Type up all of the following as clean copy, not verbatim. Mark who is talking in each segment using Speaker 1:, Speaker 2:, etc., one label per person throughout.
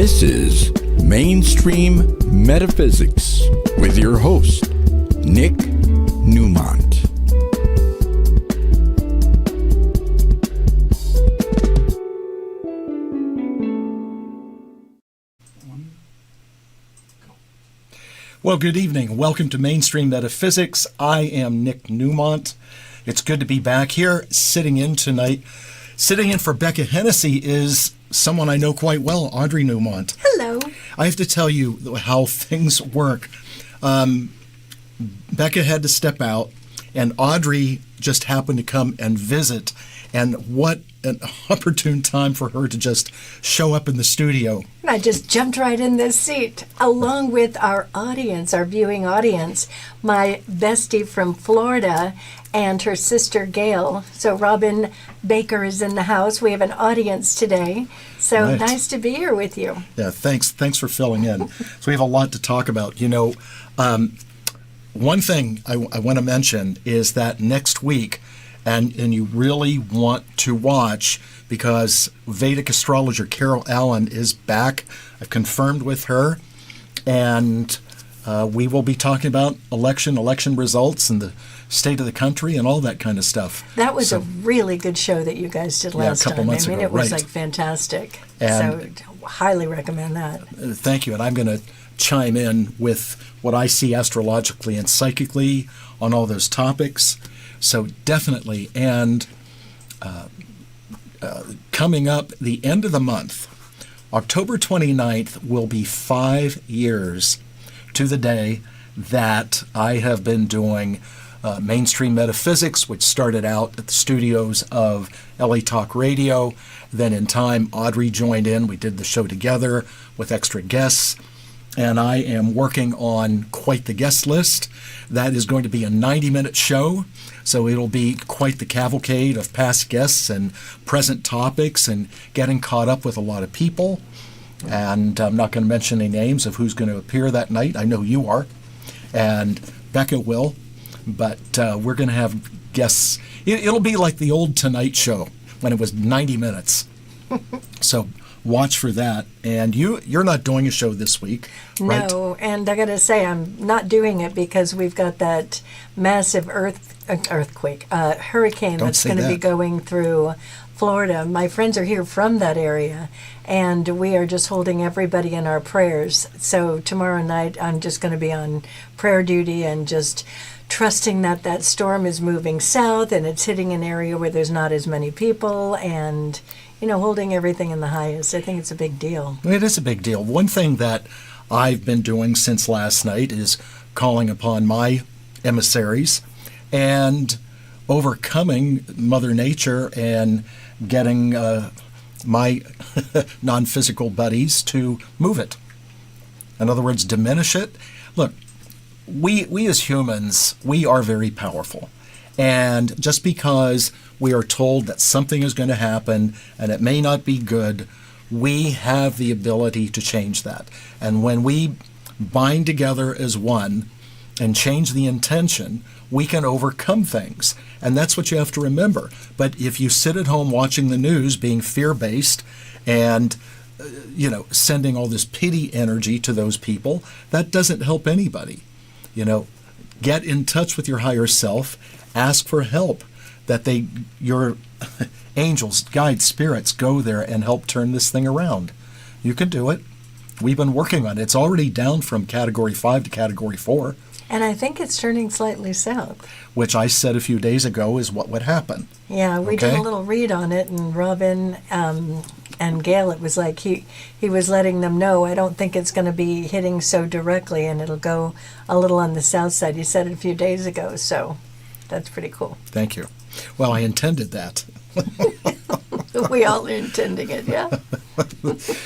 Speaker 1: This is Mainstream Metaphysics with your host, Nick Newmont.
Speaker 2: Well, good evening. Welcome to Mainstream Metaphysics. I am Nick Newmont. It's good to be back here. Sitting in tonight, sitting in for Becca Hennessy is someone I know quite well, Audrey Newmont.
Speaker 3: Hello.
Speaker 2: I have to tell you how things work. Becca had to step out, and Audrey just happened to come and visit. And what an opportune time for her to just show up in the studio.
Speaker 3: I just jumped right in this seat, along with our audience, our viewing audience, my bestie from Florida and her sister Gail. So Robin Baker is in the house. We have an audience today. So
Speaker 2: Right.
Speaker 3: Nice to be here with you.
Speaker 2: Yeah, thanks for filling in. So we have a lot to talk about. You know, one thing I want to mention is that next week, and you really want to watch, because Vedic astrologer Carol Allen is back. I've confirmed with her, and we will be talking about election results and the state of the country and all that kind of stuff.
Speaker 3: That was a really good show that you guys did last
Speaker 2: a couple
Speaker 3: time.
Speaker 2: months
Speaker 3: I mean,
Speaker 2: ago,
Speaker 3: it was
Speaker 2: right.
Speaker 3: like fantastic.
Speaker 2: And
Speaker 3: so highly recommend that.
Speaker 2: Thank you, and I'm going to chime in with what I see astrologically and psychically on all those topics. So definitely, and coming up the end of the month, October 29th, will be 5 years to the day that I have been doing Mainstream Metaphysics, which started out at the studios of LA Talk Radio. Then in time, Audrey joined in. We did the show together with extra guests. And I am working on quite the guest list. That is going to be a 90-minute show, so it'll be quite the cavalcade of past guests and present topics and getting caught up with a lot of people. And I'm not going to mention any names of who's going to appear that night. I know you are, and Becca will, but we're going to have guests. It'll be like the old Tonight Show when it was 90 minutes. So watch for that. And you're not doing a show this week, right?
Speaker 3: No, and I got to say, I'm not doing it because we've got that massive hurricane that's going to be going through Florida. My friends are here from that area, and we are just holding everybody in our prayers. So tomorrow night, I'm just going to be on prayer duty and just trusting that that storm is moving south and it's hitting an area where there's not as many people, and holding everything in the highest. I think it's a big deal.
Speaker 2: It is a big deal. One thing that I've been doing since last night is calling upon my emissaries and overcoming Mother Nature and getting my non-physical buddies to move it. In other words, diminish it. Look, we as humans, we are very powerful. And just because we are told that something is going to happen and it may not be good, we have the ability to change that. And when we bind together as one and change the intention, we can overcome things. And that's what you have to remember. But if you sit at home watching the news, being fear-based and sending all this pity energy to those people, that doesn't help anybody. Get in touch with your higher self. Ask for help, that your angels, guides, spirits go there and help turn this thing around. You can do it. We've been working on it. It's already down from Category 5 to Category 4.
Speaker 3: And I think it's turning slightly south.
Speaker 2: Which I said a few days ago is what would happen.
Speaker 3: Yeah, we did a little read on it, and Robin and Gail, it was like he was letting them know, I don't think it's going to be hitting so directly, and it'll go a little on the south side. He said it a few days ago, so that's pretty cool.
Speaker 2: Thank you. Well, I intended that.
Speaker 3: We all are intending it, yeah.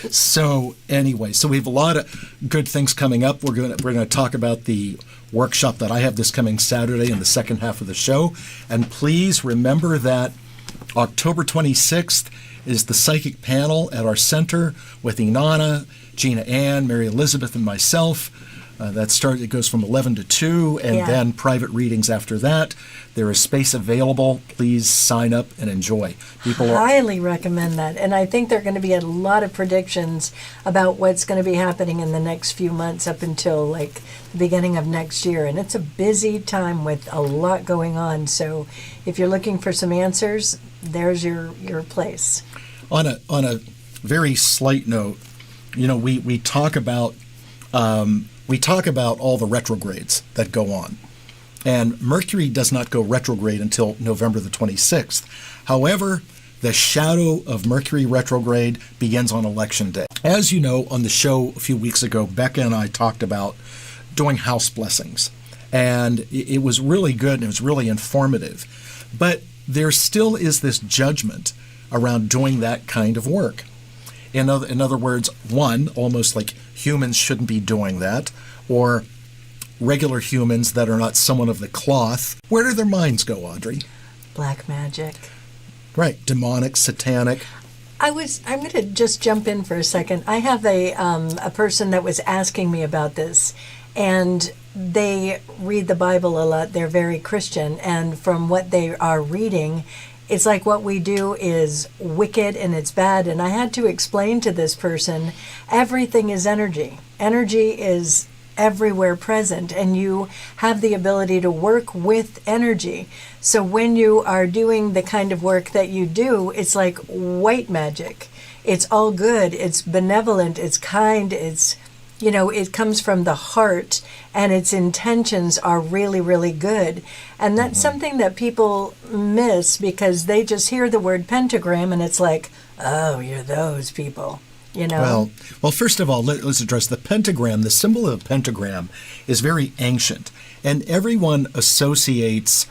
Speaker 2: So anyway, we have a lot of good things coming up. We're going to talk about the workshop that I have this coming Saturday in the second half of the show. And please remember that October 26th is the psychic panel at our center with Inanna, Gina Ann, Mary Elizabeth, and myself. It goes from 11 to 2, and then private readings after that. There is space available. Please sign up and enjoy.
Speaker 3: Highly recommend that. And I think there are going to be a lot of predictions about what's going to be happening in the next few months up until like the beginning of next year. And it's a busy time with a lot going on. So if you're looking for some answers, there's your place.
Speaker 2: On a very slight note, we talk about all the retrogrades that go on. And Mercury does not go retrograde until November the 26th. However, the shadow of Mercury retrograde begins on Election Day. As you know, on the show a few weeks ago, Becca and I talked about doing house blessings. And it was really good and it was really informative. But there still is this judgment around doing that kind of work. In other words, one, almost like humans shouldn't be doing that, or regular humans that are not someone of the cloth. Where do their minds go, Audrey?
Speaker 3: Black magic.
Speaker 2: Right, demonic, satanic.
Speaker 3: I'm going to just jump in for a second. I have a person that was asking me about this, and they read the Bible a lot. They're very Christian, and from what they are reading, it's like what we do is wicked and it's bad. And I had to explain to this person, everything is energy. Energy is everywhere present, and you have the ability to work with energy. So when you are doing the kind of work that you do, it's like white magic. It's all good. It's benevolent. It's kind. It's, it comes from the heart, and its intentions are really, really good. And that's something that people miss because they just hear the word pentagram and it's like, oh, you're those people.
Speaker 2: Well, first of all, let's address the pentagram. The symbol of the pentagram is very ancient, and everyone associates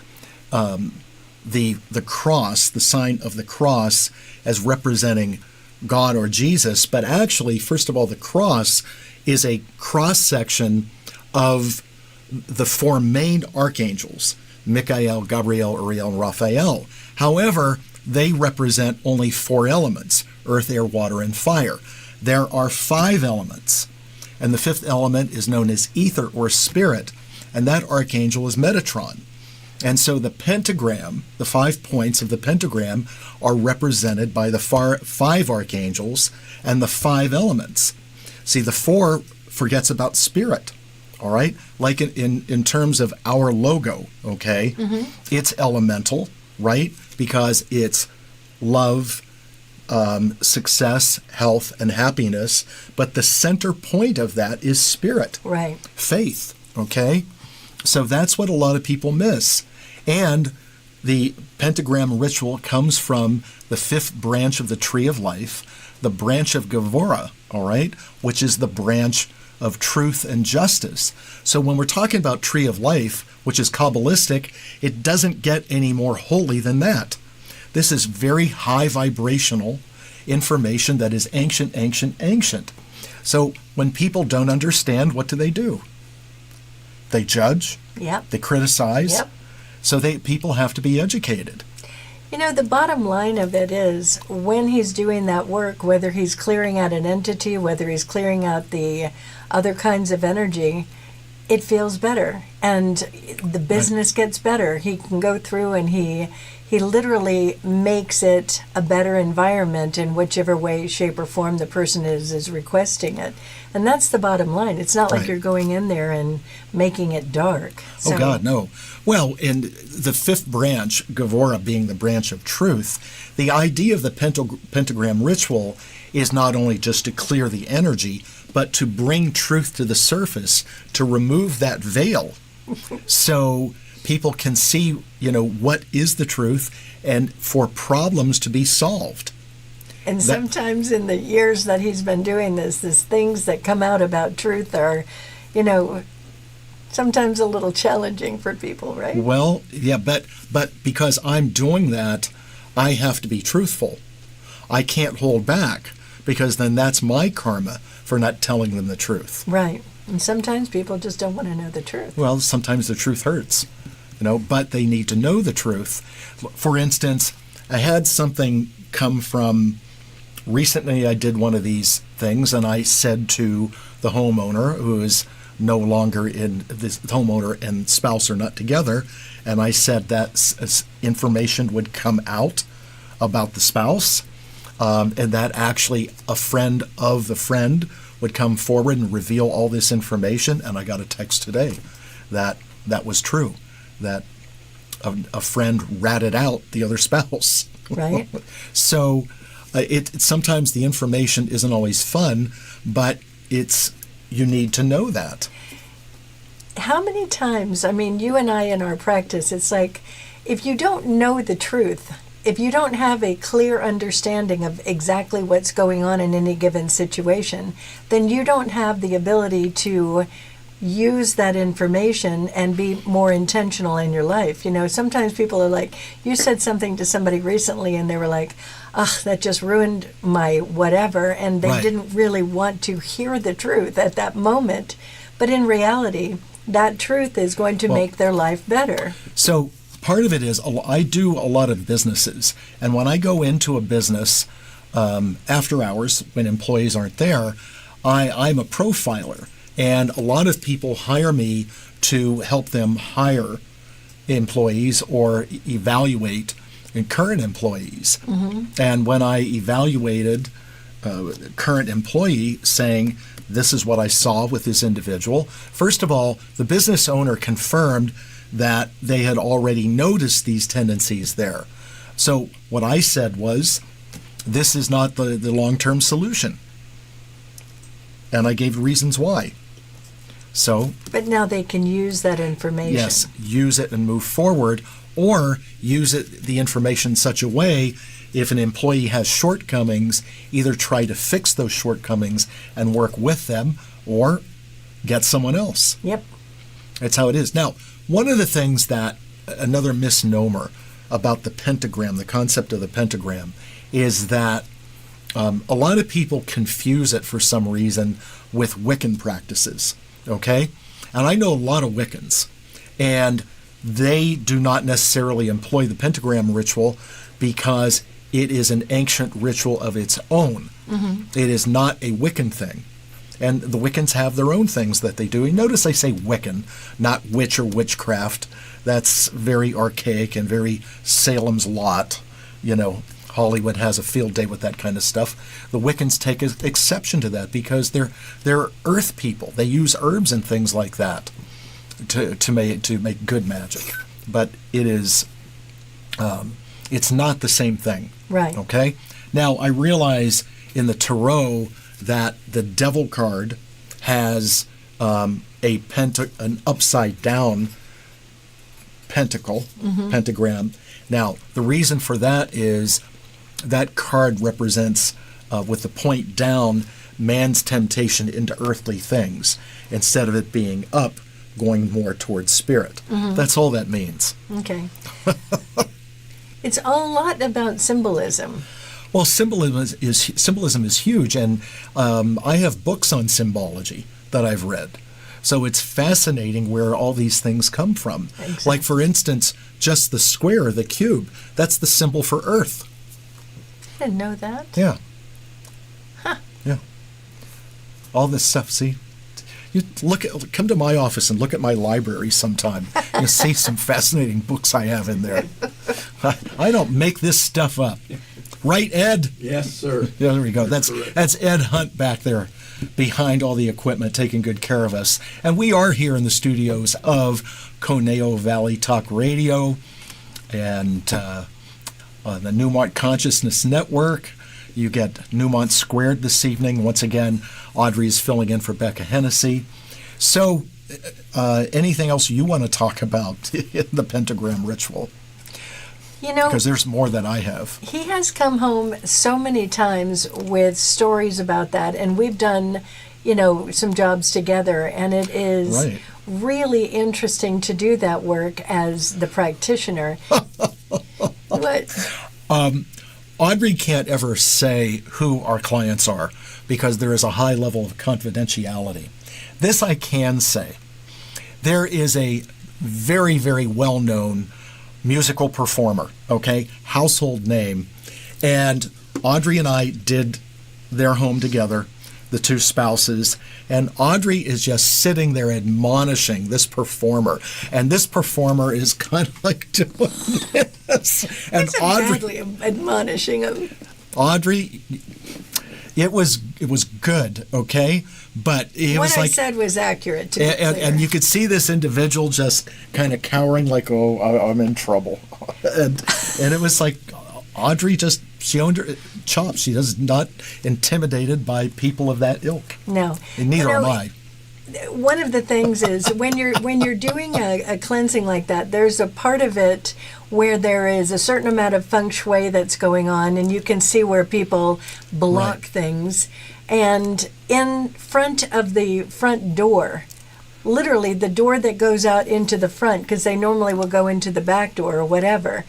Speaker 2: the cross, the sign of the cross, as representing God or Jesus. But actually, first of all, the cross is a cross-section of the four main archangels, Michael, Gabriel, Uriel, and Raphael. However, they represent only four elements: earth, air, water, and fire. There are 5 elements, and the 5th element is known as ether or spirit, and that archangel is Metatron. And so the pentagram, the 5 points of the pentagram, are represented by the 5 archangels and the 5 elements. See, the 4 forgets about spirit, all right? Like in terms of our logo, okay? Mm-hmm. It's elemental, right? Because it's love, success, health, and happiness. But the center point of that is spirit.
Speaker 3: Right.
Speaker 2: Faith, okay? So that's what a lot of people miss. And the pentagram ritual comes from the 5th branch of the tree of life, the branch of Gevurah, all right, which is the branch of truth and justice. So when we're talking about tree of life, which is Kabbalistic, it doesn't get any more holy than that. This is very high vibrational information that is ancient, ancient, ancient. So when people don't understand, what do? They judge.
Speaker 3: Yep.
Speaker 2: They criticize.
Speaker 3: Yep.
Speaker 2: So people have to be educated.
Speaker 3: The bottom line of it is when he's doing that work, whether he's clearing out an entity, whether he's clearing out the other kinds of energy, it feels better. And the business gets better. He can go through and he literally makes it a better environment in whichever way, shape, or form the person is requesting it. And that's the bottom line. It's not like you're going in there and making it dark.
Speaker 2: Oh, God, no. Well, in the 5th branch, Gevurah being the branch of truth, the idea of the pentagram ritual is not only just to clear the energy, but to bring truth to the surface, to remove that veil. So people can see, what is the truth, and for problems to be solved.
Speaker 3: And sometimes in the years that he's been doing this, things that come out about truth are, sometimes a little challenging for people, right?
Speaker 2: Well, yeah, but because I'm doing that, I have to be truthful. I can't hold back, because then that's my karma for not telling them the truth.
Speaker 3: Right. And sometimes people just don't want to know the truth.
Speaker 2: Well, sometimes the truth hurts, but they need to know the truth. For instance, I had something come from, recently I did one of these things, and I said to the homeowner, who is no longer in this homeowner and spouse are not together. And I said that information would come out about the spouse, and that actually a friend of the friend would come forward and reveal all this information. And I got a text today that was true, that a friend ratted out the other spouse.
Speaker 3: Right.
Speaker 2: So sometimes the information isn't always fun, but you need to know that.
Speaker 3: How many times, I mean, you and I in our practice, it's like, if you don't know the truth, if you don't have a clear understanding of exactly what's going on in any given situation, then you don't have the ability to use that information and be more intentional in your life. You know, sometimes people are like, you said something to somebody recently and they were like, ugh, that just ruined my whatever, and they didn't really want to hear the truth at that moment. But in reality, that truth is going to make their life better. So
Speaker 2: part of it is, I do a lot of businesses, and when I go into a business after hours when employees aren't there, I'm a profiler, and a lot of people hire me to help them hire employees or evaluate current employees. Mm-hmm. And when I evaluated a current employee, saying, this is what I saw with this individual. First of all, the business owner confirmed that they had already noticed these tendencies there. So what I said was, this is not the long-term solution. And I gave reasons why.
Speaker 3: But now they can use that information.
Speaker 2: Yes, use it and move forward, or use the information in such a way, if an employee has shortcomings, either try to fix those shortcomings and work with them, or get someone else.
Speaker 3: Yep.
Speaker 2: That's how it is. Now, one of the things another misnomer about the pentagram, the concept of the pentagram, is that a lot of people confuse it for some reason with Wiccan practices, okay? And I know a lot of Wiccans, and they do not necessarily employ the pentagram ritual because it is an ancient ritual of its own. Mm-hmm. It is not a Wiccan thing. And the Wiccans have their own things that they do. And notice I say Wiccan, not witch or witchcraft. That's very archaic and very Salem's Lot. You know, Hollywood has a field day with that kind of stuff. The Wiccans take exception to that because they're earth people. They use herbs and things like that to make good magic. But it is it's not the same thing.
Speaker 3: Right.
Speaker 2: Okay? Now, I realize in the tarot that the devil card has an upside down pentagram. Now, the reason for that is that card represents, with the point down, man's temptation into earthly things, instead of it being up, going more towards spirit. Mm-hmm. That's all that means.
Speaker 3: Okay. It's a lot about symbolism.
Speaker 2: Well, symbolism is huge, and I have books on symbology that I've read. So it's fascinating where all these things come from. Exactly. Like, for instance, just the square, the cube, that's the symbol for Earth.
Speaker 3: I didn't know that.
Speaker 2: Yeah.
Speaker 3: Huh.
Speaker 2: Yeah. All this stuff, see? You come to my office and look at my library sometime. You'll see some fascinating books I have in there. I don't make this stuff up. Right, Ed?
Speaker 1: Yes, sir.
Speaker 2: Yeah, there we go. That's Ed Hunt back there behind all the equipment, taking good care of us. And we are here in the studios of Conejo Valley Talk Radio and the Newmont Consciousness Network. You get Newmont Squared this evening. Once again, Audrey's filling in for Becca Hennessy. So, anything else you want to talk about in the pentagram ritual?
Speaker 3: You know,
Speaker 2: because there's more that I have.
Speaker 3: He has come home so many times with stories about that, and we've done, some jobs together, and it is really interesting to do that work as the practitioner. What?
Speaker 2: Audrey can't ever say who our clients are because there is a high level of confidentiality. This I can say. There is a very, very well-known musical performer, okay, household name, and Audrey and I did their home together. the two spouses, and Audrey is just sitting there admonishing this performer, and this performer is kind of like doing this, and
Speaker 3: Audrey admonishing him.
Speaker 2: Audrey, it was good, okay, but it was like
Speaker 3: what I said was accurate. To be clear.
Speaker 2: And you could see this individual just kind of cowering, like, oh, I'm in trouble, and it was like Audrey she owned her chops. She is not intimidated by people of that ilk.
Speaker 3: No,
Speaker 2: and neither am I.
Speaker 3: One of the things is when you're doing a cleansing like that, there's a part of it where there is a certain amount of feng shui that's going on, and you can see where people block things. And in front of the front door, literally the door that goes out into the front, because they normally will go into the back door or whatever,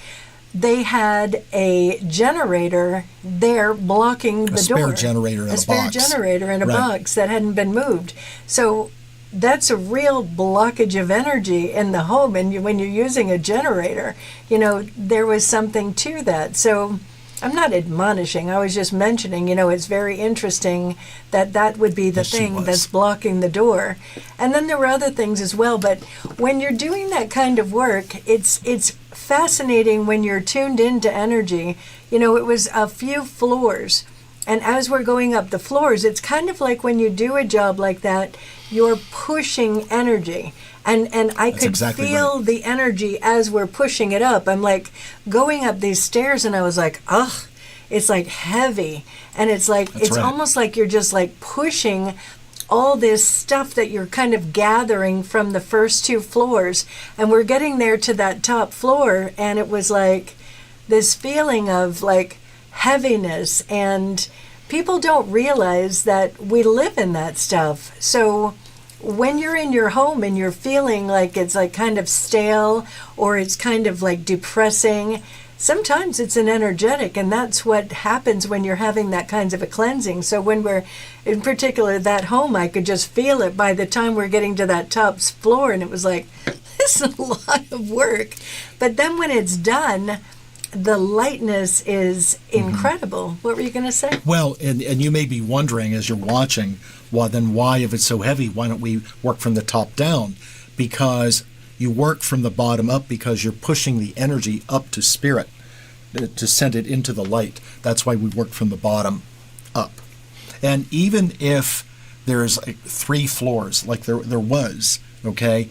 Speaker 3: they had a generator there blocking the door.
Speaker 2: A spare generator in a box.
Speaker 3: A spare generator in a box that hadn't been moved. So that's a real blockage of energy in the home. And when you're using a generator, there was something to that. So I'm not admonishing. I was just mentioning, it's very interesting that would be the thing that's blocking the door. And then there were other things as well. But when you're doing that kind of work, it's fascinating when you're tuned into energy. It was a few floors. And as we're going up the floors, it's kind of like when you do a job like that, you're pushing energy. And I could feel the energy as we're pushing it up. I'm like going up these stairs and I was like, ugh, it's like heavy. And it's like, almost like you're just like pushing all this stuff that you're kind of gathering from the first two floors. And we're getting there to that top floor. And it was like this feeling of like heaviness. And people don't realize that we live in that stuff. So when you're in your home and you're feeling like it's like kind of stale or it's kind of like depressing, sometimes it's an energetic, and that's what happens when you're having that kinds of a cleansing. So when we're, in particular, that home, I could just feel it by the time we're getting to that top floor, and it was like, this is a lot of work. But then when it's done, the lightness is incredible. What were you going to say?
Speaker 2: Well, and you may be wondering as you're watching, why, if it's so heavy, why don't we work from the top down? Because you work from the bottom up because you're pushing the energy up to spirit to send it into the light. That's why we work from the bottom up. And even if there's like 3 floors, like there was, okay,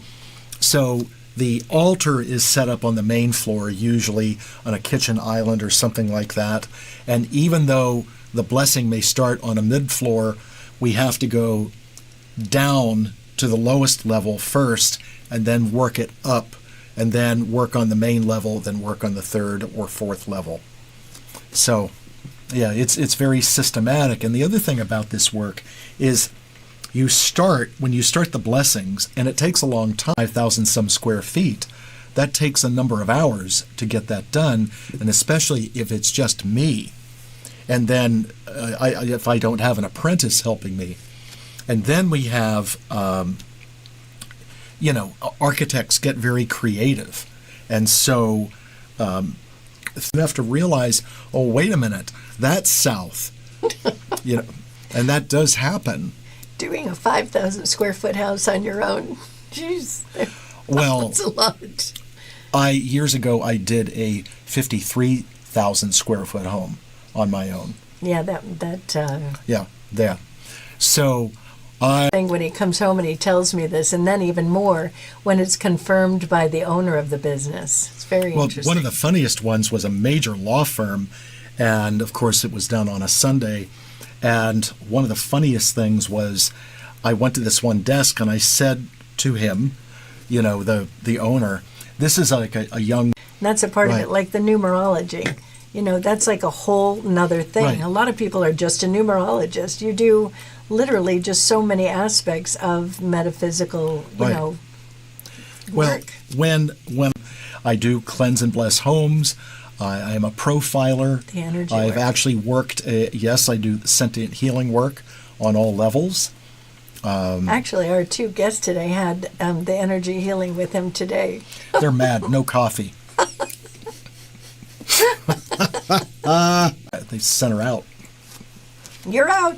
Speaker 2: so the altar is set up on the main floor, usually on a kitchen island or something like that. And even though the blessing may start on a mid-floor, we have to go down to the lowest level first and then work it up, and then work on the main level, then work on the 3rd or 4th level. So, yeah, it's very systematic. And the other thing about this work is when you start the blessings, and it takes a long time, 5,000 some square feet, that takes a number of hours to get that done, and especially if it's just me. And then if I don't have an apprentice helping me. And then we have, architects get very creative. And so you have to realize, oh, wait a minute, that's south. And that does happen.
Speaker 3: Doing a 5,000 square foot house on your own. Jeez.
Speaker 2: Well,
Speaker 3: that's a lot.
Speaker 2: Years ago, I did a 53,000 square foot home on my own.
Speaker 3: Yeah,
Speaker 2: that. So
Speaker 3: when he comes home and he tells me this, and then even more when it's confirmed by the owner of the business. It's very interesting.
Speaker 2: One of the funniest ones was a major law firm, and of course it was done on a Sunday. And one of the funniest things was I went to this one desk and I said to him, the owner, this is like a young...
Speaker 3: That's a part of it, like the numerology. That's like a whole nother thing.
Speaker 2: Right.
Speaker 3: A lot of people are just a numerologist. You do literally just so many aspects of metaphysical, work.
Speaker 2: Well, when I do cleanse and bless homes, I am a profiler.
Speaker 3: The energy
Speaker 2: I've
Speaker 3: work.
Speaker 2: actually worked, yes, I do sentient healing work on all levels.
Speaker 3: Actually, our 2 guests today had the energy healing with him today.
Speaker 2: They're mad. No coffee. They sent her out.
Speaker 3: You're out.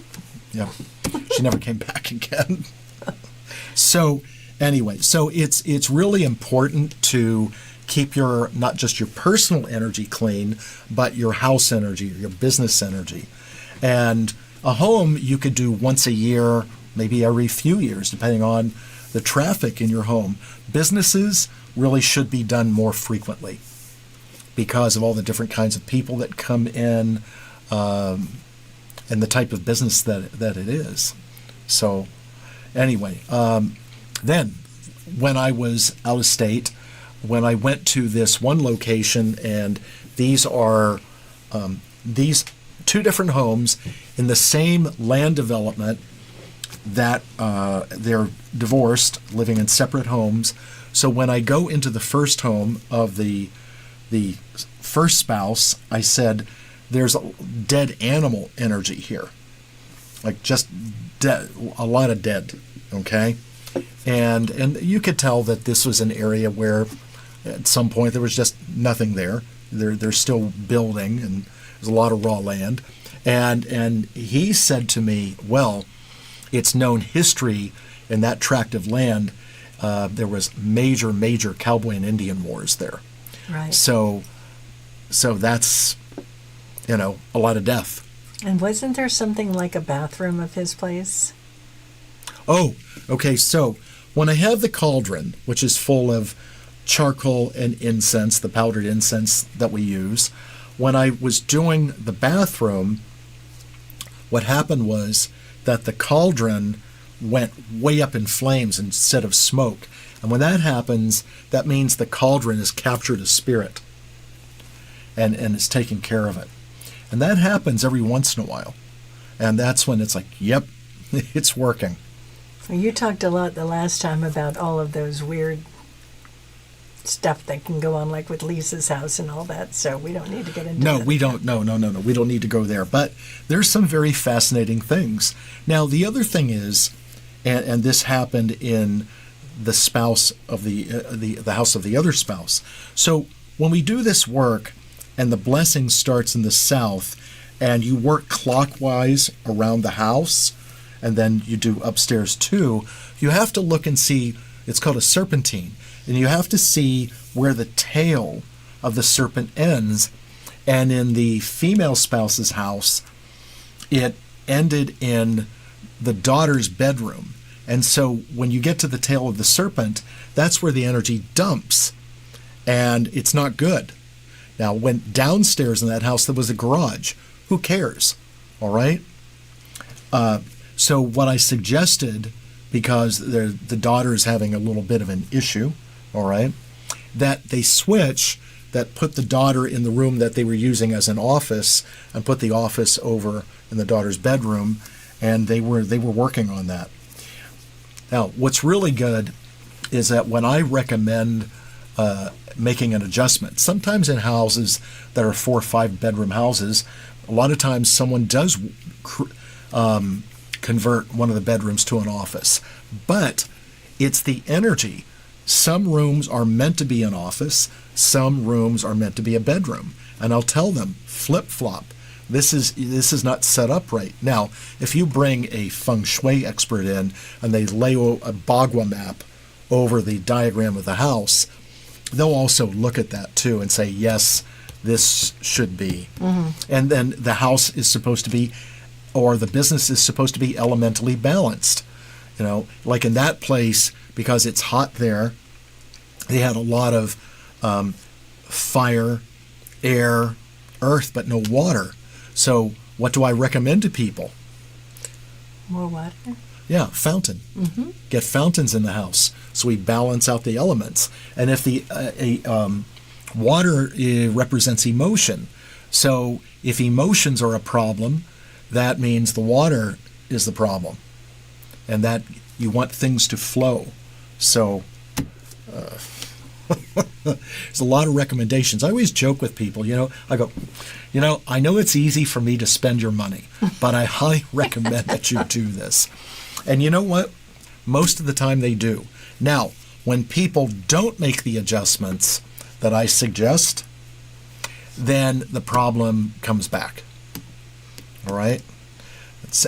Speaker 2: Yeah. She never came back again. So anyway, so it's really important to keep your, not just your personal energy clean, but your house energy, your business energy. And a home you could do once a year, maybe every few years, depending on the traffic in your home. Businesses really should be done more frequently because of all the different kinds of people that come in, and the type of business that it is. So anyway, then when I was out of state, when I went to this one location, and these are these two different homes in the same land development that they're divorced, living in separate homes. So when I go into the first home of the first spouse, I said, there's a dead animal energy here, like just dead, a lot of dead, okay? And you could tell that this was an area where at some point there was just nothing there. They're still building, and there's a lot of raw land. And he said to me, well, it's known history in that tract of land, there was major cowboy and Indian wars there.
Speaker 3: Right.
Speaker 2: So that's, a lot of death.
Speaker 3: And wasn't there something like a bathroom of his place?
Speaker 2: Oh, okay. So when I have the cauldron, which is full of charcoal and incense, the powdered incense that we use, when I was doing the bathroom, what happened was that the cauldron went way up in flames instead of smoke. And when that happens, that means the cauldron has captured a spirit and is taking care of it. And that happens every once in a while. And that's when it's like, yep, it's working.
Speaker 3: Well, you talked a lot the last time about all of those weird stuff that can go on, like with Lisa's house and all that, so we don't need to get into that.
Speaker 2: No, we don't. No. We don't need to go there. But there's some very fascinating things. Now, the other thing is, and this happened in the spouse of the house of the other spouse. So when we do this work, and the blessing starts in the south, and you work clockwise around the house, and then you do upstairs too, you have to look and see, it's called a serpentine, and you have to see where the tail of the serpent ends. And in the female spouse's house, it ended in the daughter's bedroom. And so when you get to the tail of the serpent, that's where the energy dumps, and it's not good. Now, when downstairs in that house there was a garage, who cares? All right? So what I suggested, because the daughter is having a little bit of an issue, all right, that they switch, that put the daughter in the room that they were using as an office and put the office over in the daughter's bedroom, and they were working on that. Now, what's really good is that when I recommend making an adjustment, sometimes in houses that are 4 or 5 bedroom houses, a lot of times someone does convert one of the bedrooms to an office, but it's the energy. Some rooms are meant to be an office, some rooms are meant to be a bedroom, and I'll tell them, flip-flop. This is not set up right. Now, if you bring a feng shui expert in and they lay a Bagua map over the diagram of the house, they'll also look at that too and say, yes, this should be. Mm-hmm. And then the house is supposed to be, or the business is supposed to be elementally balanced. Like in that place, because it's hot there, they had a lot of fire, air, earth, but no water. So what do I recommend to people?
Speaker 3: More water?
Speaker 2: Yeah, fountain. Mm-hmm. Get fountains in the house so we balance out the elements. And if the water represents emotion, so if emotions are a problem, that means the water is the problem, and that you want things to flow. So there's a lot of recommendations. I always joke with people, I go, I know it's easy for me to spend your money, but I highly recommend that you do this. And you know what? Most of the time they do. Now, when people don't make the adjustments that I suggest, then the problem comes back. All right?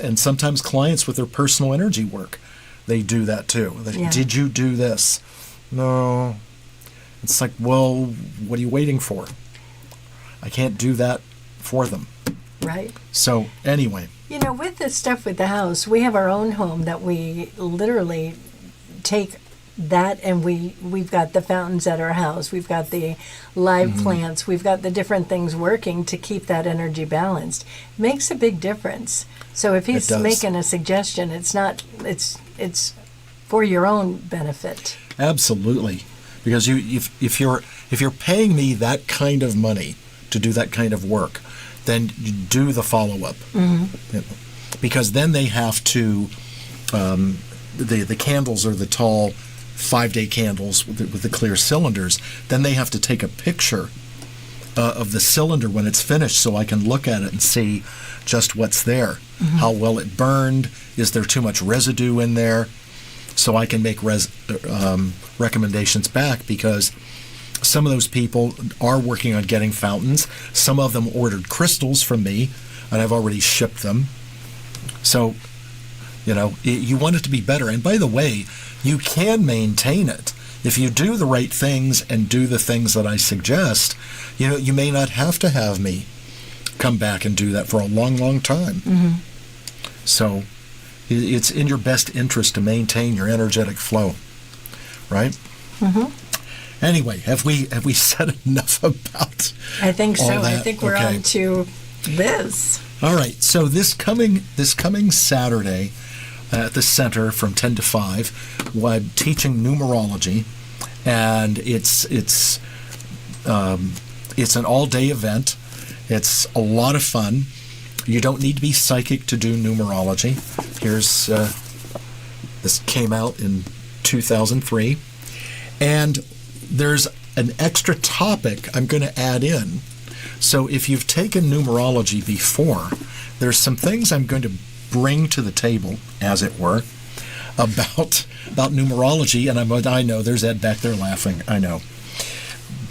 Speaker 2: And sometimes clients with their personal energy work, they do that too. Did you do this? No. It's like, well, what are you waiting for? I can't do that for them.
Speaker 3: Right.
Speaker 2: So anyway.
Speaker 3: With this stuff with the house, we have our own home that we literally take that, and we've got the fountains at our house. We've got the live plants. We've got the different things working to keep that energy balanced. Makes a big difference. So if he's making a suggestion, it's for your own benefit.
Speaker 2: Absolutely. Because if you're paying me that kind of money to do that kind of work, then you do the follow-up. Because then they have to, the candles are the tall 5-day candles with the clear cylinders. Then they have to take a picture of the cylinder when it's finished so I can look at it and see just what's there. How well it burned. Is there too much residue in there? So I can make recommendations back, because some of those people are working on getting fountains. Some of them ordered crystals from me, and I've already shipped them. So, you want it to be better. And by the way, you can maintain it. If you do the right things and do the things that I suggest, you may not have to have me come back and do that for a long, long time. So it's in your best interest to maintain your energetic flow, right? Anyway, have we said enough about
Speaker 3: I think so.
Speaker 2: all that?
Speaker 3: I think we're on to this.
Speaker 2: All right. So this coming Saturday at the center from 10 to 5, I'm teaching numerology, and it's an all-day event. It's a lot of fun. You don't need to be psychic to do numerology. Here's this came out in 2003, and there's an extra topic I'm going to add in. So if you've taken numerology before, there's some things I'm going to bring to the table, as it were, about numerology. And I know there's Ed back there laughing. I know,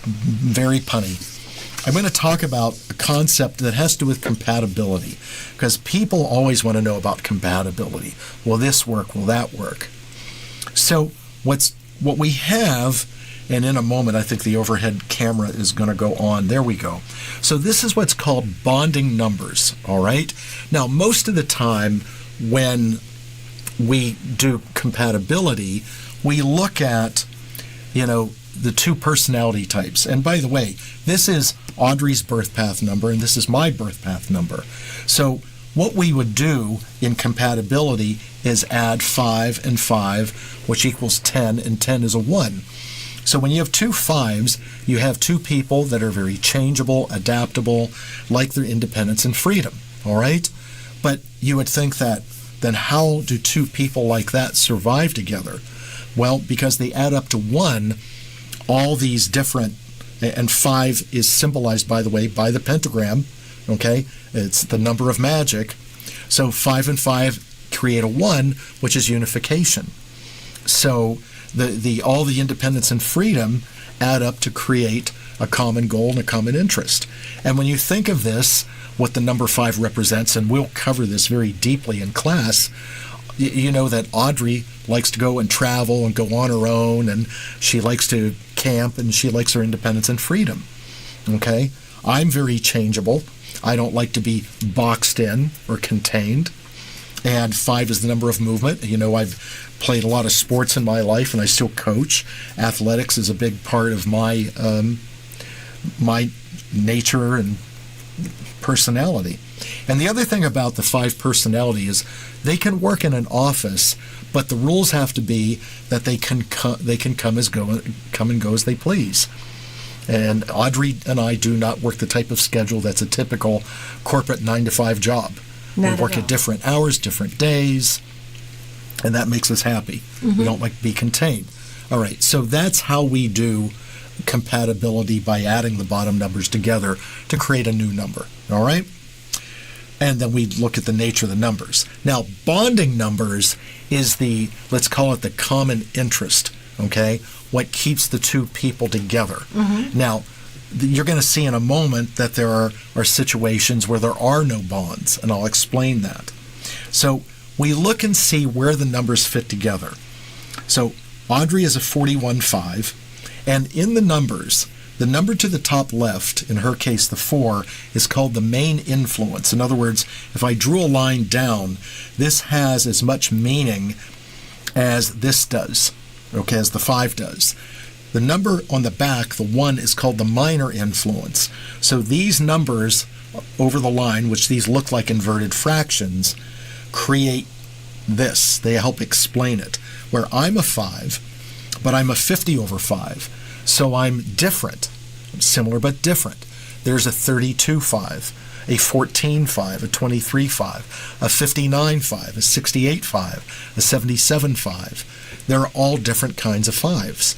Speaker 2: very punny. I'm going to talk about a concept that has to do with compatibility, because people always want to know about compatibility. Will this work? Will that work? So what we have, and in a moment I think the overhead camera is going to go on. There we go. So this is what's called bonding numbers, all right? Now, most of the time when we do compatibility, we look at, the two personality types. And by the way, this is Audrey's birth path number, and this is my birth path number. So what we would do in compatibility is add 5 and 5, which equals 10, and 10 is a 1. So when you have two 5s, you have two people that are very changeable, adaptable, like their independence and freedom, all right? But you would think that, then how do two people like that survive together? Well, because they add up to 1, all these different, and 5 is symbolized, by the way, by the pentagram, okay? It's the number of magic. So 5 and 5 create a 1, which is unification. So all the independence and freedom add up to create a common goal and a common interest. And when you think of this, what the number 5 represents, and we'll cover this very deeply in class, you know that Audrey likes to go and travel and go on her own, and she likes to camp, and she likes her independence and freedom. Okay? I'm very changeable. I don't like to be boxed in or contained. And 5 is the number of movement. I've played a lot of sports in my life, and I still coach. Athletics is a big part of my my nature and personality. And the other thing about the 5 personality is they can work in an office, but the rules have to be that they can come and go as they please. And Audrey and I do not work the type of schedule that's a typical corporate 9-to-5 job. We work at different hours, different days, and that makes us happy. We don't like to be contained. All right, so that's how we do compatibility, by adding the bottom numbers together to create a new number. All right? And then we look at the nature of the numbers. Now, bonding numbers is let's call it the common interest, okay? What keeps the two people together. Now, you're going to see in a moment that there are situations where there are no bonds, and I'll explain that. So we look and see where the numbers fit together. So Audrey is a 41.5, and in the numbers, the number to the top left, in her case the 4, is called the main influence. In other words, if I drew a line down, this has as much meaning as this does, okay, as the 5 does. The number on the back, the 1, is called the minor influence. So these numbers over the line, which these look like inverted fractions, create this. They help explain it. Where I'm a 5, but I'm a 50/5. So I'm different. I'm similar but different. There's a 32.5, a 14.5, a 23.5, a 59.5, a 68.5, a 77.5. They're all different kinds of 5s.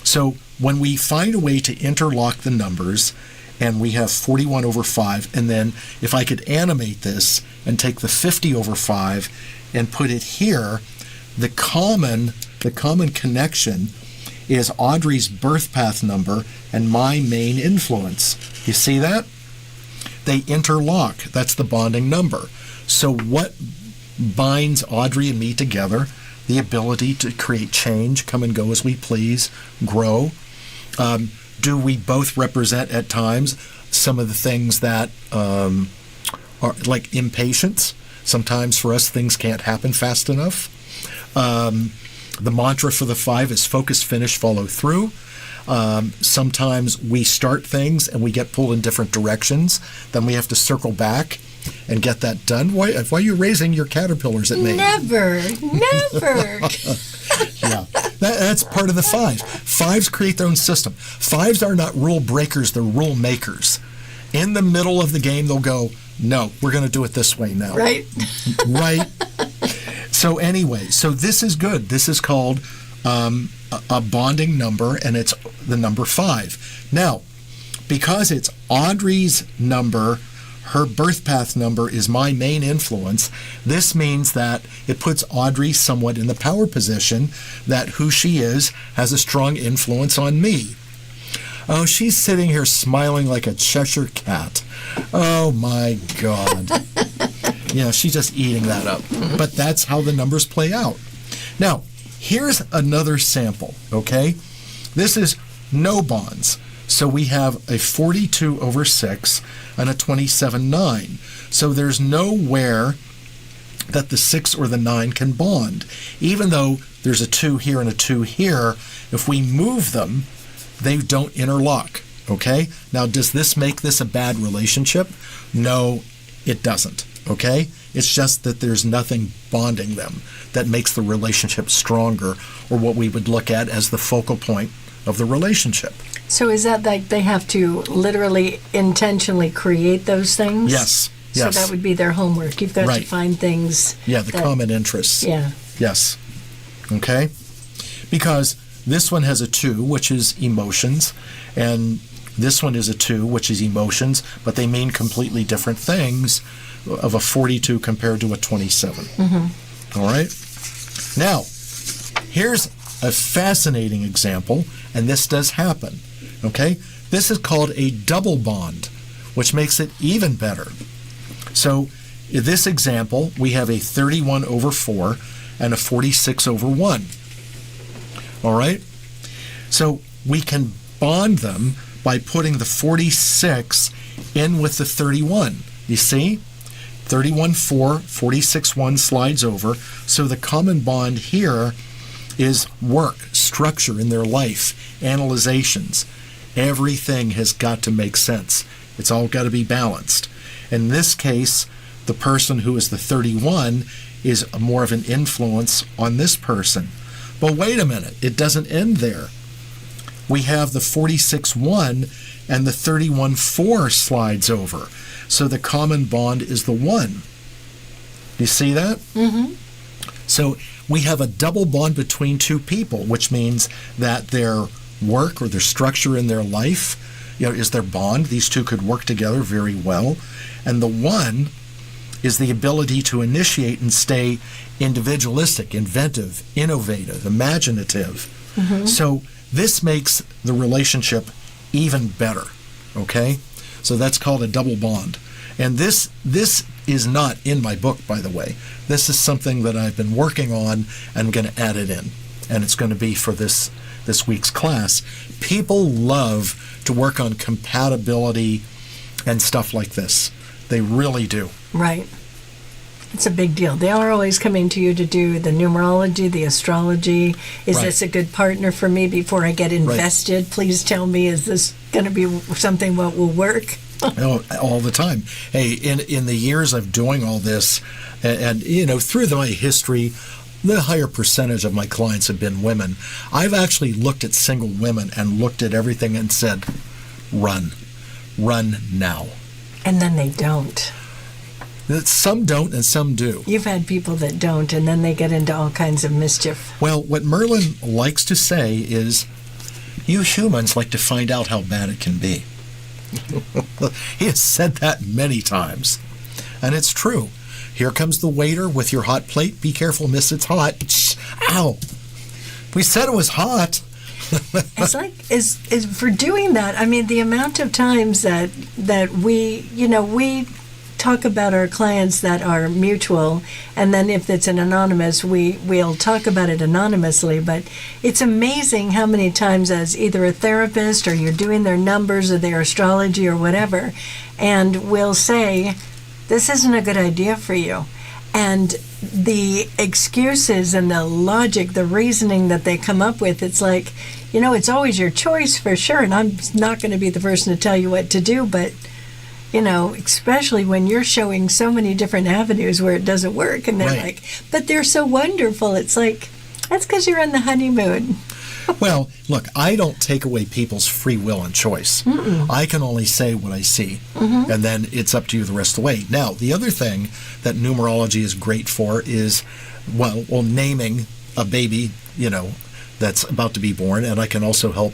Speaker 2: So when we find a way to interlock the numbers, and we have 41/5, and then if I could animate this and take the 50/5 and put it here, the common connection is Audrey's birth path number and my main influence. You see that? They interlock. That's the bonding number. So what binds Audrey and me together? The ability to create change, come and go as we please, grow. Do we both represent at times some of the things that are like impatience? Sometimes for us things can't happen fast enough. The mantra for the 5 is focus, finish, follow through. Sometimes we start things and we get pulled in different directions. Then we have to circle back and get that done. Why are you raising your caterpillars at me?
Speaker 3: Never.
Speaker 2: Yeah, that's part of the 5. 5s create their own system. 5s are not rule breakers, they're rule makers. In the middle of the game, they'll go, no, we're going to do it this way now.
Speaker 3: Right.
Speaker 2: Right. So anyway, so this is good. This is called a bonding number, and it's the number 5. Now, because it's Audrey's number, her birth path number is my main influence, this means that it puts Audrey somewhat in the power position that who she is has a strong influence on me. Oh, she's sitting here smiling like a Cheshire cat. Oh, my God. Yeah, she's just eating that up. But that's how the numbers play out. Now, here's another sample, okay? This is no bonds. So we have a 42/6 and a 27/9. So there's nowhere that the 6 or the 9 can bond. Even though there's a 2 here and a 2 here, if we move them, they don't interlock, okay? Now, does this make this a bad relationship? No, it doesn't, okay? It's just that there's nothing bonding them that makes the relationship stronger, or what we would look at as the focal point of the relationship.
Speaker 3: So is that like they have to literally intentionally create those things?
Speaker 2: Yes.
Speaker 3: So that would be their homework. You've got to find things.
Speaker 2: Yeah, the common interests.
Speaker 3: Yeah.
Speaker 2: Yes. Okay? Because this one has a 2, which is emotions, and this one is a 2, which is emotions, but they mean completely different things of a 42 compared to a 27. Mm-hmm. All right? Now, here's a fascinating example, and this does happen. Okay? This is called a double bond, which makes it even better. So, in this example, we have a 31/4 and a 46/1. All right? So, we can bond them by putting the 46 in with the 31. You see? 31/4, 46/1 slides over. So, the common bond here is work, structure in their life, analyzations. Everything has got to make sense. It's all got to be balanced. In this case, the person who is the 31 is more of an influence on this person. But wait a minute, it doesn't end there. We have the 46/1 and the 31/4 slides over. So the common bond is the 1. Do you see that? Mm-hmm. So we have a double bond between two people, which means that their work or their structure in their life, is their bond. These two could work together very well. And the 1 is the ability to initiate and stay individualistic, inventive, innovative, imaginative. Mm-hmm. So this makes the relationship even better, okay? So that's called a double bond. And this is not in my book, by the way. This is something that I've been working on and I'm going to add it in. And it's going to be for this week's class. People love to work on compatibility and stuff like this. They really do.
Speaker 3: Right. It's a big deal. They are always coming to you to do the numerology, the astrology. Is this a good partner for me before I get invested? Right. Please tell me, is this going to be something that will work?
Speaker 2: All the time. Hey, in the years of doing all this, and through my history, the higher percentage of my clients have been women. I've actually looked at single women and looked at everything and said, run now.
Speaker 3: And then they don't.
Speaker 2: Some don't and some do.
Speaker 3: You've had people that don't, and then they get into all kinds of mischief.
Speaker 2: Well, what Merlin likes to say is, you humans like to find out how bad it can be. He has said that many times. And it's true. Here comes the waiter with your hot plate. Be careful, miss, it's hot. Ow! We said it was hot.
Speaker 3: It's like, is for doing that, I mean, the amount of times that we talk about our clients that are mutual, and then if it's an anonymous, we'll talk about it anonymously, but it's amazing how many times as either a therapist or you're doing their numbers or their astrology or whatever, and we'll say, this isn't a good idea for you. And the excuses and the logic, the reasoning that they come up with, it's like, it's always your choice for sure, and I'm not going to be the person to tell you what to do, but especially when you're showing so many different avenues where it doesn't work, and they're like, but they're so wonderful. It's like, that's because you're on the honeymoon.
Speaker 2: Well, look, I don't take away people's free will and choice. Mm-mm. I can only say what I see, and then it's up to you the rest of the way. Now, the other thing that numerology is great for is, well, naming a baby, that's about to be born, and I can also help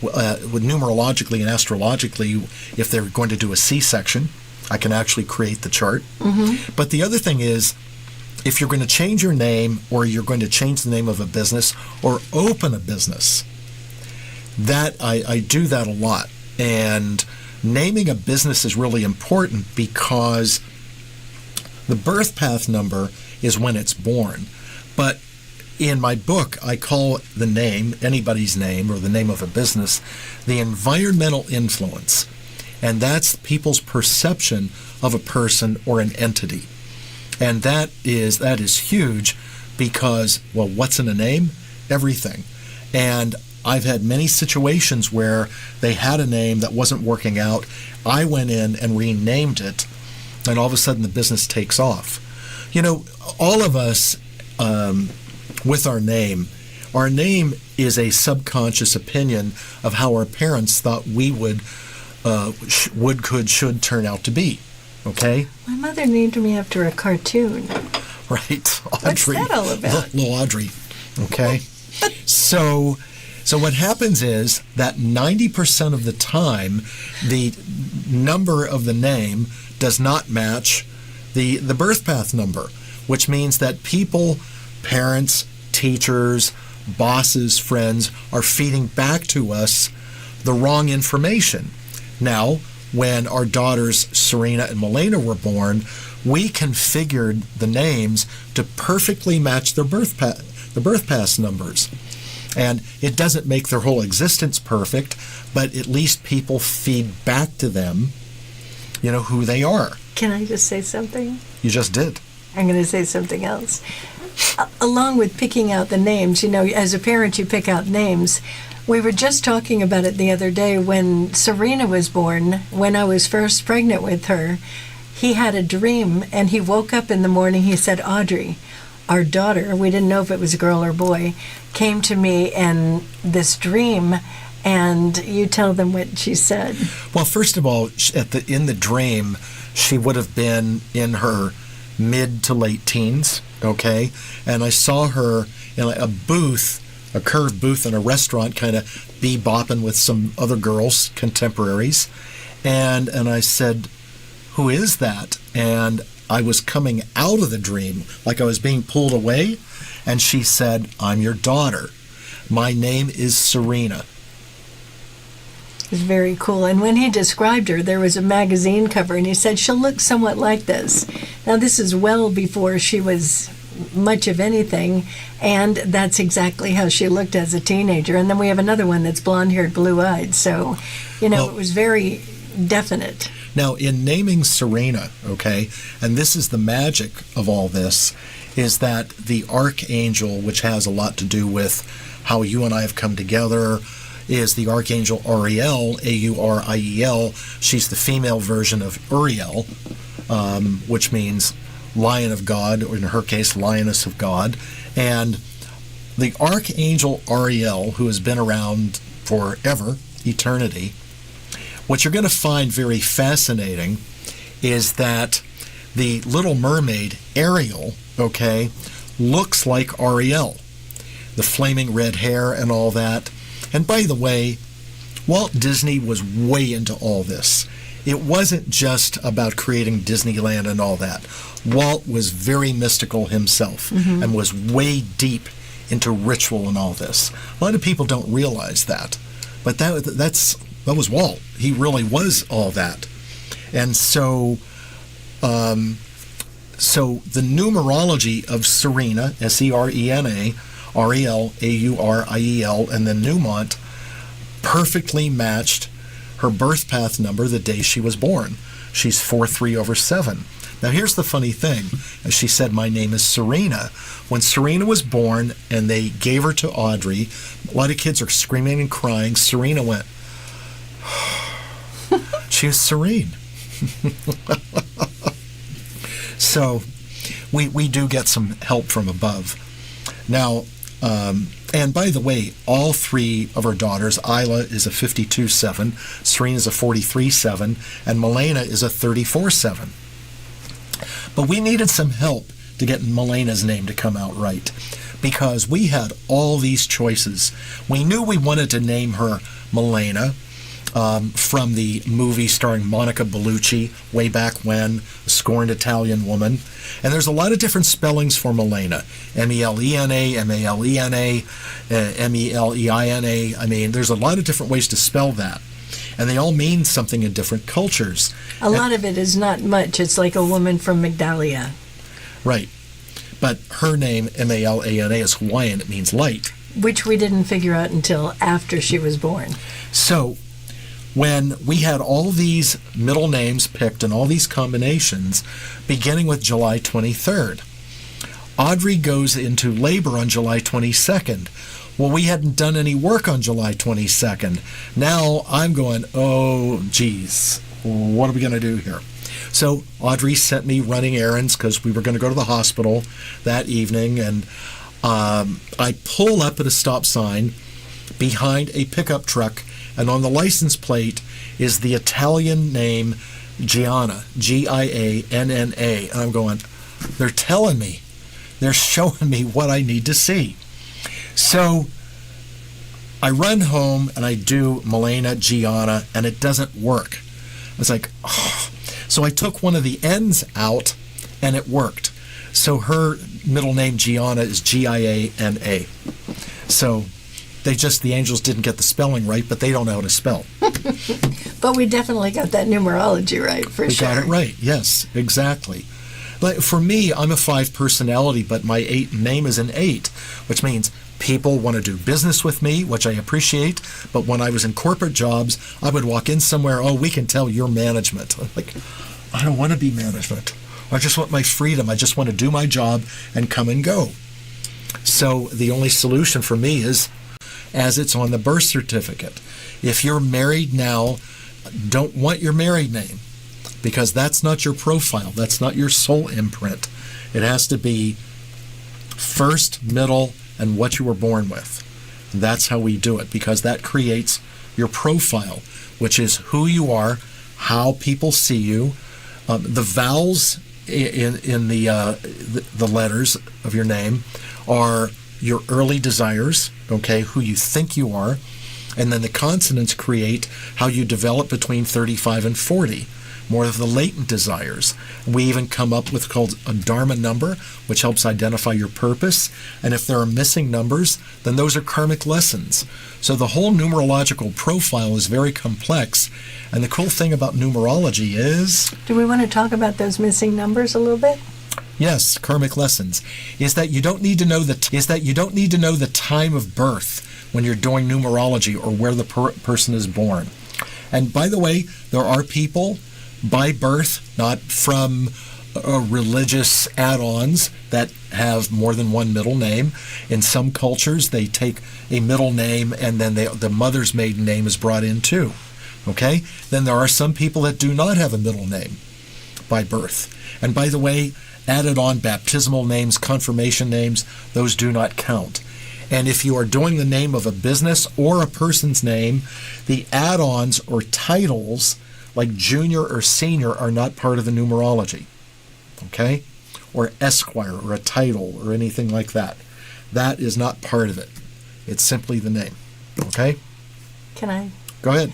Speaker 2: with numerologically and astrologically. If they're going to do a C-section, I can actually create the chart. Mm-hmm. But the other thing is, if you're going to change your name, or you're going to change the name of a business, or open a business, that I do that a lot. And naming a business is really important because the birth path number is when it's born. But in my book, I call the name, anybody's name, or the name of a business, the environmental influence. And that's people's perception of a person or an entity. And that is huge because, well, what's in a name? Everything. And I've had many situations where they had a name that wasn't working out. I went in and renamed it, and all of a sudden the business takes off. All of us, with our name is a subconscious opinion of how our parents thought we would, should turn out to be. Okay?
Speaker 3: My mother named me after a cartoon.
Speaker 2: Right. Audrey.
Speaker 3: What's that all about?
Speaker 2: Little Audrey. Okay? So what happens is that 90% of the time, the number of the name does not match the birth path number, which means that people, parents, teachers, bosses, friends are feeding back to us the wrong information. Now, when our daughters Serena and Milena were born, we configured the names to perfectly match their birth path numbers. And it doesn't make their whole existence perfect, but at least people feed back to them, who they are.
Speaker 3: Can I just say something?
Speaker 2: You just did.
Speaker 3: I'm going to say something else. Along with picking out the names, as a parent you pick out names. We were just talking about it the other day when Serena was born. When I was first pregnant with her, he had a dream, and he woke up in the morning. He said, Audrey, our daughter, we didn't know if it was a girl or boy, came to me in this dream, and you tell them what she said. Well,
Speaker 2: first of all, in the dream, she would have been in her mid to late teens, okay? And I saw her in a curved booth in a restaurant, kind of bebopping with some other girls, contemporaries. And I said, who is that? And I was coming out of the dream, like I was being pulled away. And she said, I'm your daughter. My name is Serena.
Speaker 3: was very cool. And when he described her, there was a magazine cover, and he said, she'll look somewhat like this. Now, this is well before she was much of anything, and that's exactly how she looked as a teenager. And then we have another one that's blonde-haired, blue-eyed. So, it was very definite.
Speaker 2: Now, in naming Serena, okay, and this is the magic of all this, is that the archangel, which has a lot to do with how you and I have come together, is the archangel Ariel, A-U-R-I-E-L. She's the female version of Uriel, which means Lion of God, or in her case, Lioness of God. And the archangel Ariel, who has been around forever, eternity, what you're going to find very fascinating is that the Little Mermaid, Ariel, okay, looks like Ariel. The flaming red hair and all that. And by the way, Walt Disney was way into all this. It wasn't just about creating Disneyland and all that. Walt was very mystical himself and was way deep into ritual and all this. A lot of people don't realize that. But that was Walt. He really was all that. And so the numerology of Serena, S-E-R-E-N-A, Ariel, A-U-R-I-E-L, and then Newmont perfectly matched her birth path number the day she was born. She's 4-3/7. Now here's the funny thing. As she said, my name is Serena. When Serena was born and they gave her to Audrey, a lot of kids are screaming and crying. Serena went, she was serene. So we do get some help from above. Now, and by the way, all three of our daughters, Isla is a 52-7, Serena is a 43-7, and Milena is a 34-7. But we needed some help to get Milena's name to come out right, because we had all these choices. We knew we wanted to name her Milena, from the movie starring Monica Bellucci way back when, a scorned Italian woman. And there's a lot of different spellings for Milena. M-E-L-E-N-A, M-A-L-E-N-A, M-E-L-E-I-N-A. I mean, there's a lot of different ways to spell that. And they all mean something in different cultures.
Speaker 3: A lot of it is not much. It's like a woman from Migdalia.
Speaker 2: Right. But her name, M-A-L-A-N-A, is Hawaiian. It means light.
Speaker 3: Which we didn't figure out until after she was born.
Speaker 2: So when we had all these middle names picked and all these combinations, beginning with July 23rd, Audrey goes into labor on July 22nd. Well, we hadn't done any work on July 22nd. Now I'm going, oh, geez, what are we going to do here? So Audrey sent me running errands because we were going to go to the hospital that evening, and I pull up at a stop sign behind a pickup truck, and on the license plate is the Italian name Gianna, G-I-A-N-N-A. And I'm going, they're telling me, they're showing me what I need to see. So I run home and I do Milena, Gianna, and it doesn't work. I was like, oh. So I took one of the N's out and it worked. So her middle name Gianna is G-I-A-N-A. So the angels didn't get the spelling right, but they don't know how to spell.
Speaker 3: But we definitely got that numerology right, for sure.
Speaker 2: We got it right, yes, exactly. But for me, I'm a 5 personality, but my 8 name is an 8, which means people want to do business with me, which I appreciate. But when I was in corporate jobs, I would walk in somewhere, oh, we can tell you're management. I'm like, I don't want to be management. I just want my freedom. I just want to do my job and come and go. So the only solution for me is as it's on the birth certificate. If you're married now, don't want your married name, because that's not your profile. That's not your soul imprint. It has to be first, middle, and what you were born with. That's how we do it, because that creates your profile, which is who you are, how people see you. The vowels in the letters of your name are your early desires, okay, who you think you are, and then the consonants create how you develop between 35 and 40. more of the latent desires. We even come up with called a Dharma number, which helps identify your purpose. And if there are missing numbers, then those are karmic lessons. So the whole numerological profile is very complex. And the cool thing about numerology is...
Speaker 3: Do we want to talk about those missing numbers a little bit?
Speaker 2: Yes, karmic lessons. Is that you don't need to know the time of birth when you're doing numerology or where the person is born. And by the way, there are people by birth, not from religious add-ons, that have more than one middle name. In some cultures, they take a middle name and then the mother's maiden name is brought in too. Okay? Then there are some people that do not have a middle name by birth. And by the way, added on baptismal names, confirmation names, those do not count. And if you are doing the name of a business or a person's name, the add-ons or titles like junior or senior are not part of the numerology. Okay? Or esquire or a title or anything like that. That is not part of it. It's simply the name. Okay?
Speaker 3: Can I?
Speaker 2: Go ahead.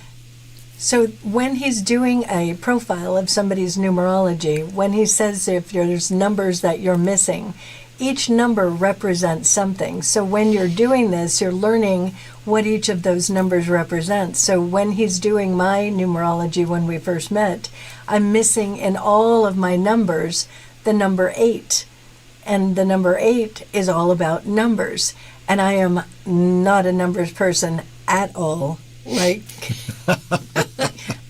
Speaker 3: So when he's doing a profile of somebody's numerology, when he says if there's numbers that you're missing, each number represents something. So when you're doing this, you're learning what each of those numbers represents. So when he's doing my numerology when we first met, I'm missing in all of my numbers the number 8. And the number 8 is all about numbers. And I am not a numbers person at all. Like...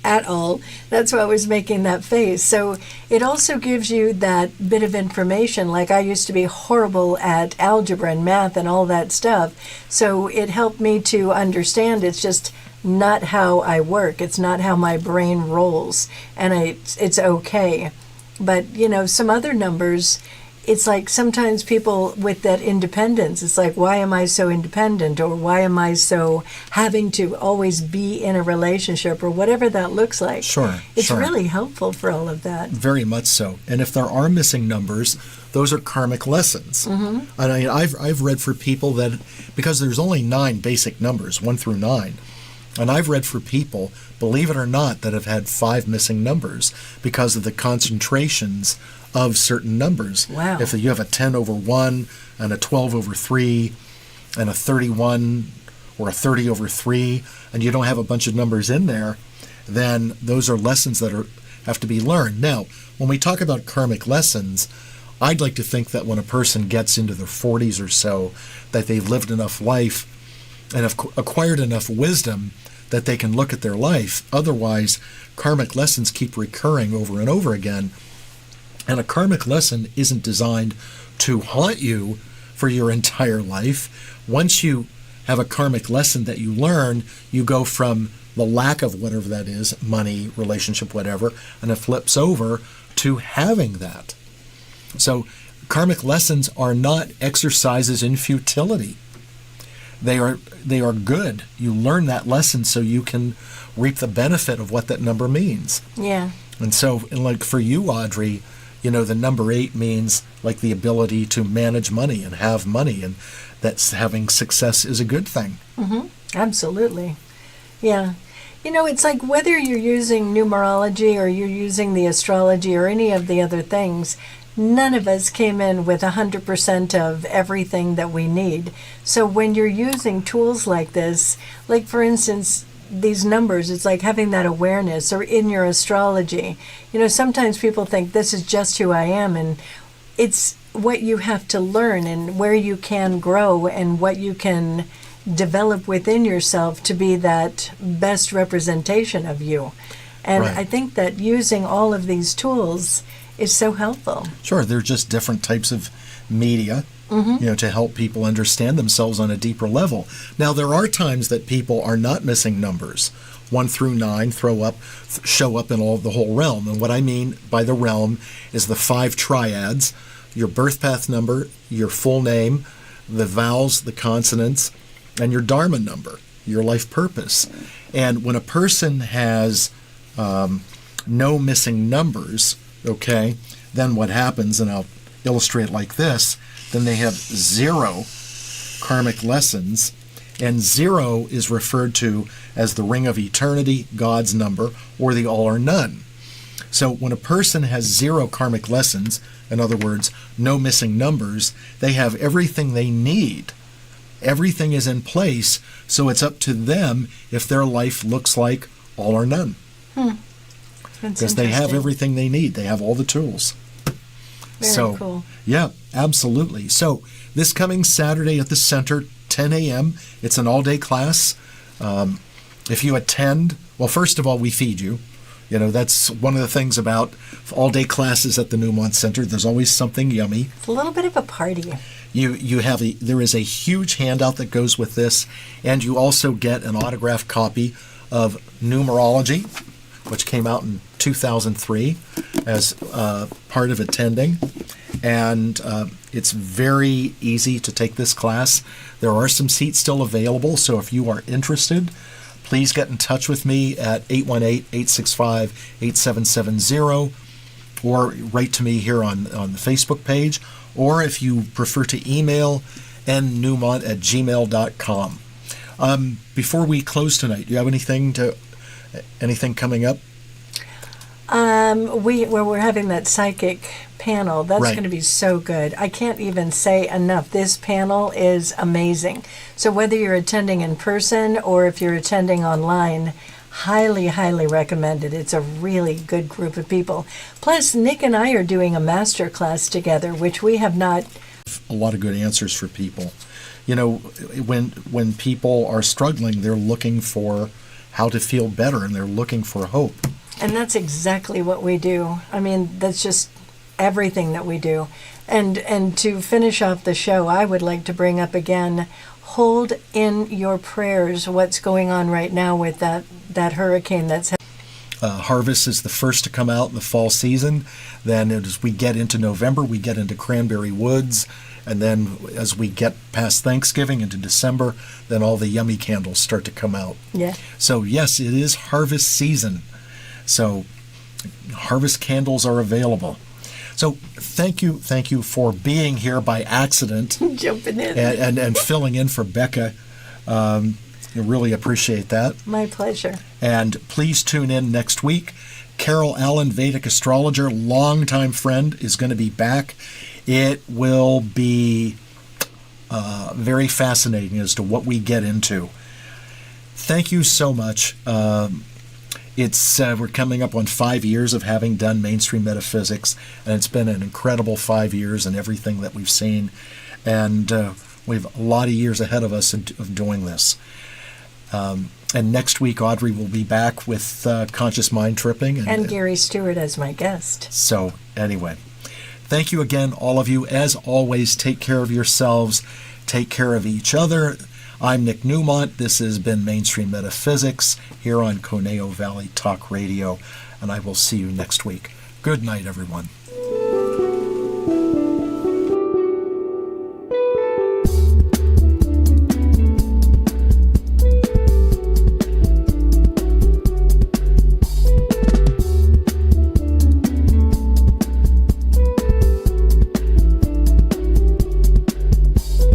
Speaker 3: at all. That's why I was making that face. So it also gives you that bit of information. Like I used to be horrible at algebra and math and all that stuff. So it helped me to understand it's just not how I work. It's not how my brain rolls. And it's okay. But, you know, some other numbers, it's like sometimes people with that independence, it's like, why am I so independent? Or why am I so having to always be in a relationship or whatever that looks like?
Speaker 2: Sure.
Speaker 3: It's really helpful for all of that.
Speaker 2: Very much so. And if there are missing numbers, those are karmic lessons. Mm-hmm. And I've read for people that, because there's only 9 basic numbers, 1 through 9, and I've read for people, believe it or not, that have had 5 missing numbers because of the concentrations of certain numbers.
Speaker 3: Wow.
Speaker 2: If you have a 10 over 1 and a 12 over 3 and a 31 or a 30 over 3 and you don't have a bunch of numbers in there, then those are lessons that have to be learned. Now, when we talk about karmic lessons, I'd like to think that when a person gets into their 40s or so, that they've lived enough life and have acquired enough wisdom that they can look at their life. Otherwise, karmic lessons keep recurring over and over again. And a karmic lesson isn't designed to haunt you for your entire life. Once you have a karmic lesson that you learn, you go from the lack of whatever that is, money, relationship, whatever, and it flips over to having that. So karmic lessons are not exercises in futility. They are good. You learn that lesson so you can reap the benefit of what that number means.
Speaker 3: Yeah.
Speaker 2: And so, like for you, Audrey, you know, the number 8 means like the ability to manage money and have money, and that's having success is a good thing.
Speaker 3: Mm-hmm. Absolutely. Yeah. You know, it's like whether you're using numerology or you're using the astrology or any of the other things, none of us came in with 100% of everything that we need. So when you're using tools like this, like for instance, these numbers, it's like having that awareness, or in your astrology. You know, sometimes people think this is just who I am, and it's what you have to learn and where you can grow and what you can develop within yourself to be that best representation of you. And
Speaker 2: Right.
Speaker 3: I think that using all of these tools is so helpful.
Speaker 2: Sure, they're just different types of media, you know, to help people understand themselves on a deeper level. Now, there are times that people are not missing numbers. 1 through 9 show up in all the whole realm. And what I mean by the realm is the 5 triads: your birth path number, your full name, the vowels, the consonants, and your Dharma number, your life purpose. And when a person has no missing numbers, okay, then what happens, and I'll illustrate it like this, then they have 0 karmic lessons, and 0 is referred to as the ring of eternity, God's number, or the all or none. So when a person has 0 karmic lessons, in other words, no missing numbers, they have everything they need. Everything is in place, so it's up to them if their life looks like all or none. Because they have everything they need. They have all the tools.
Speaker 3: Very cool.
Speaker 2: Yeah, absolutely. So this coming Saturday at the center, 10 a.m., it's an all-day class. If you attend, well, first of all, we feed you. You know, that's one of the things about all-day classes at the Newmont Center. There's always something yummy.
Speaker 3: It's a little bit of a party.
Speaker 2: There is a huge handout that goes with this, and you also get an autographed copy of Numerology, which came out in 2003 as part of attending. And it's very easy to take this class. There are some seats still available, so if you are interested, please get in touch with me at 818-865-8770 or write to me here on the Facebook page, or if you prefer to email nnewmont@gmail.com. Before we close tonight, do you have anything coming up?
Speaker 3: We're having that psychic panel. That's
Speaker 2: Right.
Speaker 3: going to be so good. I can't even say enough. This panel is amazing. So whether you're attending in person or if you're attending online, highly, highly recommended. It's a really good group of people. Plus, Nick and I are doing a master class together, which we have not.
Speaker 2: A lot of good answers for people. You know, when people are struggling, they're looking for how to feel better, and they're looking for hope.
Speaker 3: And that's exactly what we do. I mean, that's just everything that we do. And to finish off the show, I would like to bring up again, hold in your prayers what's going on right now with that hurricane that's
Speaker 2: Harvest is the first to come out in the fall season. Then as we get into November, we get into cranberry woods. And then as we get past Thanksgiving into December, then all the yummy candles start to come out.
Speaker 3: Yeah.
Speaker 2: So yes, it is harvest season. So harvest candles are available. So thank you for being here by accident.
Speaker 3: Jumping in.
Speaker 2: And filling in for Becca. I really appreciate that.
Speaker 3: My pleasure.
Speaker 2: And please tune in next week. Carol Allen, Vedic astrologer, longtime friend, is going to be back. It will be very fascinating as to what we get into. Thank you so much. We're coming up on 5 years of having done mainstream metaphysics, and it's been an incredible 5 years and everything that we've seen. And we have a lot of years ahead of us of doing this. And next week, Audrey will be back with Conscious Mind Tripping.
Speaker 3: And Gary Stewart as my guest.
Speaker 2: So, anyway, thank you again, all of you. As always, take care of yourselves. Take care of each other. I'm Nick Newmont. This has been Mainstream Metaphysics here on Conejo Valley Talk Radio, and I will see you next week. Good night, everyone.